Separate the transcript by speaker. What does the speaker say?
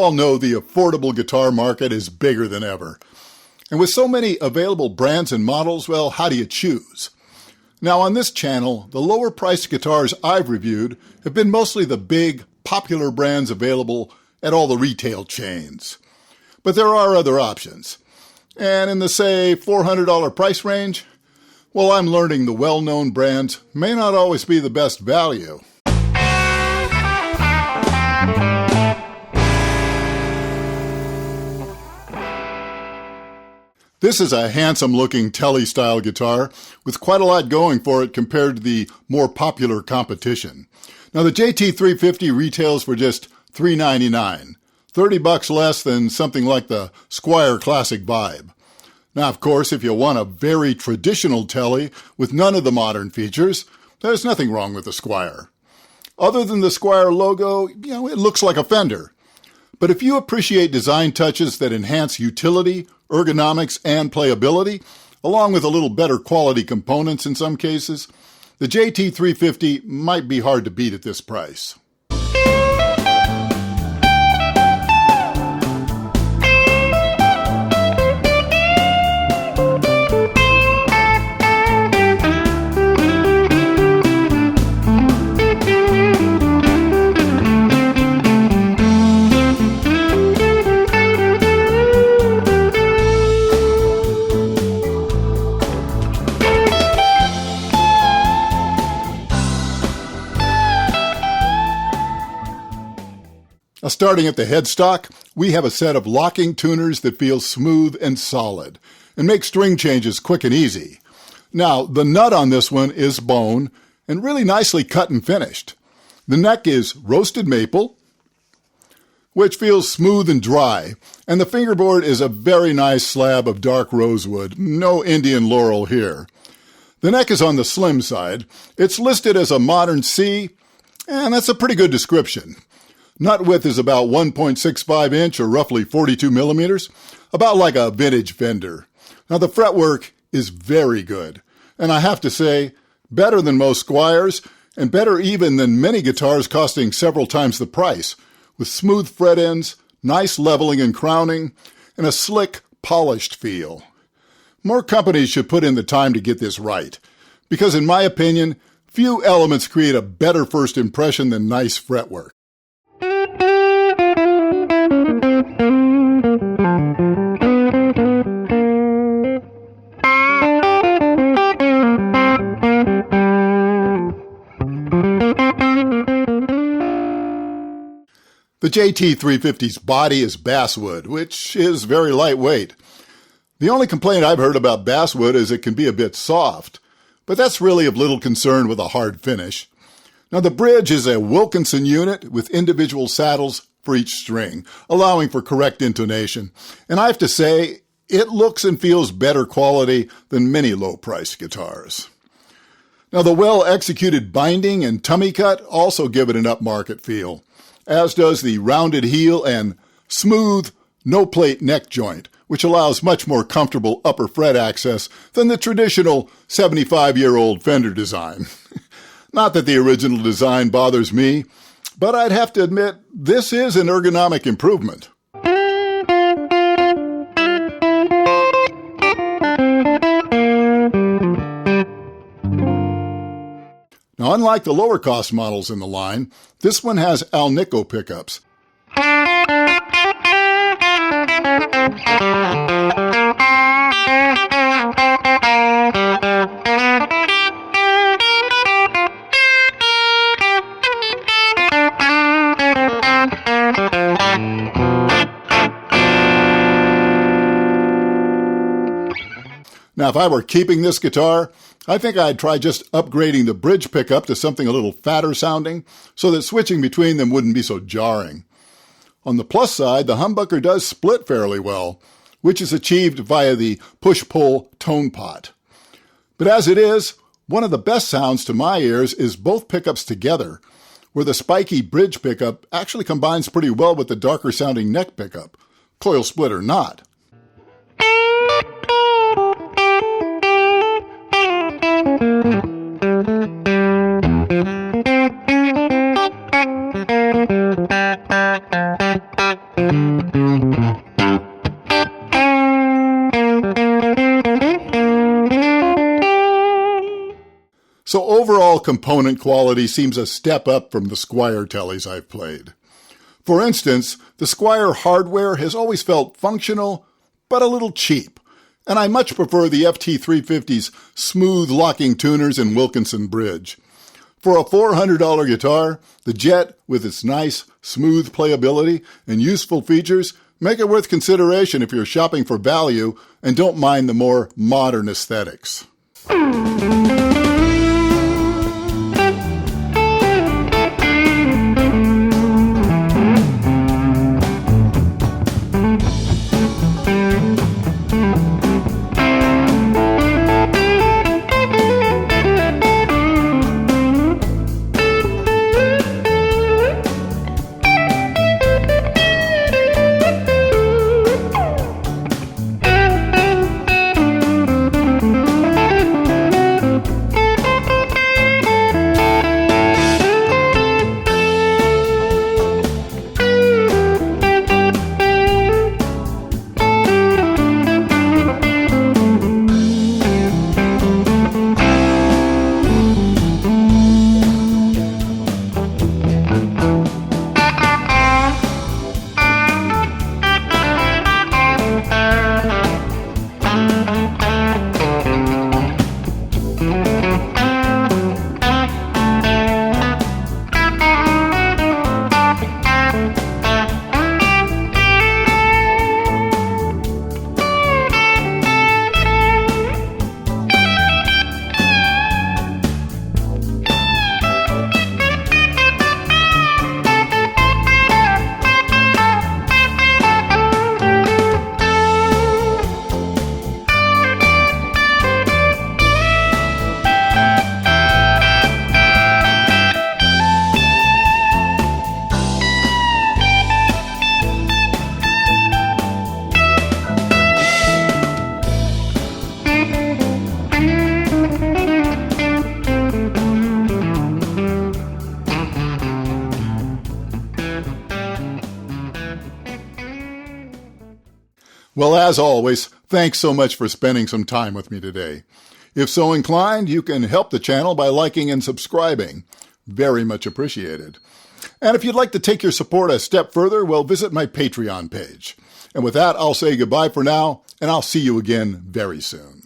Speaker 1: all know the affordable guitar market is bigger than ever. And with so many available brands and models, well, how do you choose? Now on this channel, the lower priced guitars I've reviewed have been mostly the big, popular brands available at all the retail chains. But there are other options. And in the, say, $400 price range, well, I'm learning the well-known brands may not always be the best value. This is a handsome-looking Tele-style guitar with quite a lot going for it compared to the more popular competition. Now, the JT350 retails for just $399, $30 less than something like the Squier Classic Vibe. Now, of course, if you want a very traditional Tele with none of the modern features, there's nothing wrong with the Squier. Other than the Squier logo, it looks like a Fender. But if you appreciate design touches that enhance utility, ergonomics, and playability, along with a little better quality components in some cases, the JT350 might be hard to beat at this price. Now, starting at the headstock, we have a set of locking tuners that feel smooth and solid and make string changes quick and easy. Now, the nut on this one is bone and really nicely cut and finished. The neck is roasted maple, which feels smooth and dry, and the fingerboard is a very nice slab of dark rosewood. No Indian laurel here. The neck is on the slim side. It's listed as a modern C, and that's a pretty good description. Nut width is about 1.65 inch or roughly 42 millimeters, about like a vintage Fender. Now the fretwork is very good, and I have to say, better than most Squiers, and better even than many guitars costing several times the price, with smooth fret ends, nice leveling and crowning, and a slick, polished feel. More companies should put in the time to get this right, because in my opinion, few elements create a better first impression than nice fretwork. The JT350's body is basswood, which is very lightweight. The only complaint I've heard about basswood is it can be a bit soft, but that's really of little concern with a hard finish. Now the bridge is a Wilkinson unit with individual saddles for each string, allowing for correct intonation. And I have to say, it looks and feels better quality than many low-priced guitars. Now the well-executed binding and tummy cut also give it an upmarket feel, as does the rounded heel and smooth, no-plate neck joint, which allows much more comfortable upper fret access than the traditional 75-year-old Fender design. Not that the original design bothers me, but I'd have to admit this is an ergonomic improvement. Now, unlike the lower cost models in the line, this one has Alnico pickups. Now, if I were keeping this guitar, I think I'd try just upgrading the bridge pickup to something a little fatter sounding so that switching between them wouldn't be so jarring. On the plus side, the humbucker does split fairly well, which is achieved via the push-pull tone pot. But as it is, one of the best sounds to my ears is both pickups together, where the spiky bridge pickup actually combines pretty well with the darker sounding neck pickup, coil split or not. so overall component quality seems a step up from the Squier tellies I've played. For instance, the Squier hardware has always felt functional, but a little cheap, and I much prefer the FT350's smooth locking tuners and Wilkinson bridge. For a $400 guitar, the Jet, with its nice, smooth playability and useful features, make it worth consideration if you're shopping for value and don't mind the more modern aesthetics. Well, as always, thanks so much for spending some time with me today. If so inclined, you can help the channel by liking and subscribing. Very much appreciated. And if you'd like to take your support a step further, well, visit my Patreon page. And with that, I'll say goodbye for now, and I'll see you again very soon.